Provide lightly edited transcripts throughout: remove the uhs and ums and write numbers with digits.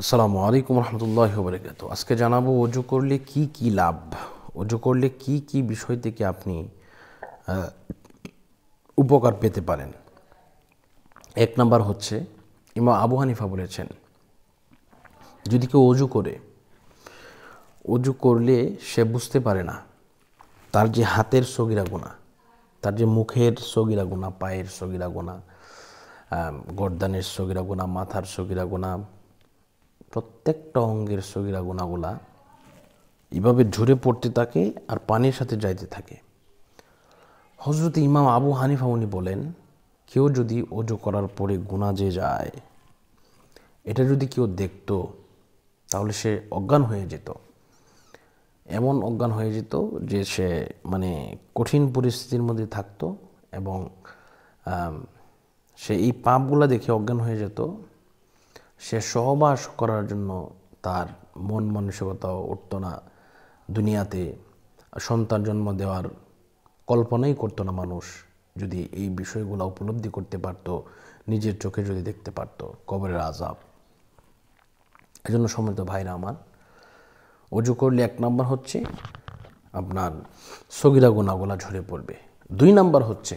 আসসালামু আলাইকুম রহমতুল্লাহি ওয়া বারাকাতুহু। আজকে জানাবো ওযু করলে কি কি লাভ, ওযু করলে কি কি বিষয় থেকে আপনি উপকার পেতে পারেন। এক নাম্বার হচ্ছে, ইমাম আবু হানিফা বলেছেন, যদি কেউ ওযু করলে সে বুঝতে পারে না তার যে হাতের সগীরা গুনাহ, তার যে মুখের সগীরা গুনাহ, পায়ের সগীরা গুনাহ, গর্দানের সগীরা গুনাহ, মাথার সগীরা গুনাহ, প্রত্যেকটা অঙ্গের সগীরা গুনাহগুলা এভাবে ঝরে পড়তে থাকে আর পানির সাথে যাইতে থাকে। হযরত ইমাম আবু হানিফা উনি বলেন, কেউ যদি ওযু করার পরে গুনাহ যে যায়, এটা যদি কেউ দেখতো তাহলে সে অজ্ঞান হয়ে যেত, এমন অজ্ঞান হয়ে যেত যে সে কঠিন পরিস্থিতির মধ্যে থাকতো এবং সে এই পাপগুলা দেখে অজ্ঞান হয়ে যেত। সে সহবাস করার জন্য তার মন মানসিকতাও উঠতো না, দুনিয়াতে সন্তান জন্ম দেওয়ার কল্পনাই করতো না মানুষ, যদি এই বিষয়গুলো উপলব্ধি করতে পারত, নিজের চোখে যদি দেখতে পারত কবরের আযাব। এজন্য সম্মানিত ভাইরা আমার, ওযু করলে এক নাম্বার হচ্ছে আপনার সগীরা গুনাহগুলা ঝরে পড়বে। 2 নাম্বার হচ্ছে,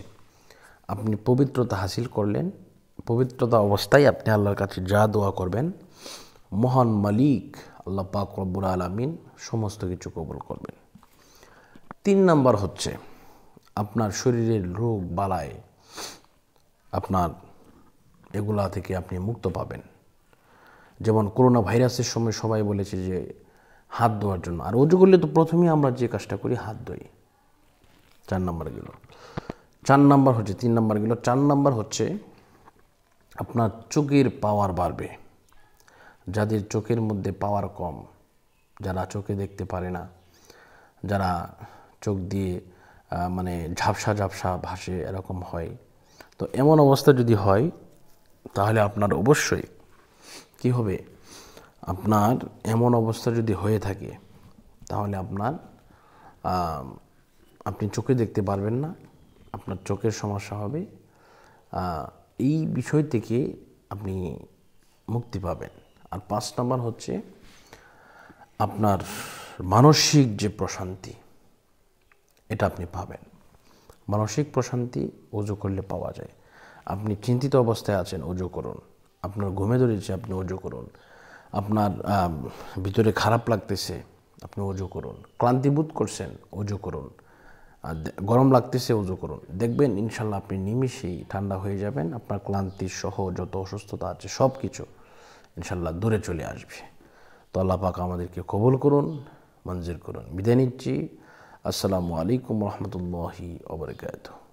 আপনি পবিত্রতা হাসিল করলেন, পবিত্রতা অবস্থায় আপনি আল্লাহর কাছে যা দোয়া করবেন, মহান মালিক আল্লাহ পাক রব্বুল আলামিন সমস্ত কিছু কবুল করবেন। 3 নাম্বার হচ্ছে, আপনার শরীরের রোগ বালাই আপনার এগুলা থেকে আপনি মুক্ত পাবেন। যেমন করোনা ভাইরাসের সময় সবাই বলেছে যে হাত ধোয়ার জন্য, আর ওযু করলে তো প্রথমেই আমরা যে কাজটা করি হাত ধুই। 4 নাম্বার গেল। 4 নাম্বার হচ্ছে, 3 নাম্বার গেল, 4 নাম্বার হচ্ছে আপনার চোখের পাওয়ার বাড়বে। যাদের চোখের মধ্যে পাওয়ার কম, যারা চোখে দেখতে পারে না, যারা চোখ দিয়ে ঝাপসা ঝাপসা ভাসে, এরকম হয়, তো এমন অবস্থা যদি হয় তাহলে আপনার অবশ্যই কি হবে, আপনার এমন অবস্থা যদি হয়ে থাকে তাহলে আপনি চোখে দেখতে পারবেন না, আপনার চোখের সমস্যা হবে। এই বিষয় থেকে আপনি মুক্তি পাবেন। আর 5 নাম্বার হচ্ছে আপনার মানসিক যে প্রশান্তি, এটা আপনি পাবেন। মানসিক প্রশান্তি ওযু করলে পাওয়া যায়। আপনি চিন্তিত অবস্থায় আছেন, ওযু করুন। আপনার ঘুমে ধরেছে, আপনি ওযু করুন। আপনার ভিতরে খারাপ লাগতেছে, আপনি ওযু করুন। ক্লান্তি বোধ করছেন, ওযু করুন। গরম লাগতেছে, ওযু করুন। দেখবেন ইনশাল্লাহ আপনি নিমিষেই ঠান্ডা হয়ে যাবেন। আপনার ক্লান্তি সহ যত অসুস্থতা আছে সব কিছু ইনশাল্লাহ দূরে চলে আসবে। তো আল্লাহ পাক আমাদেরকে কবুল করুন, মঞ্জুর করুন। বিদায় নিচ্ছি। আসসালামু আলাইকুম রহমতুল্লাহি ওয়া বারাকাতুহু।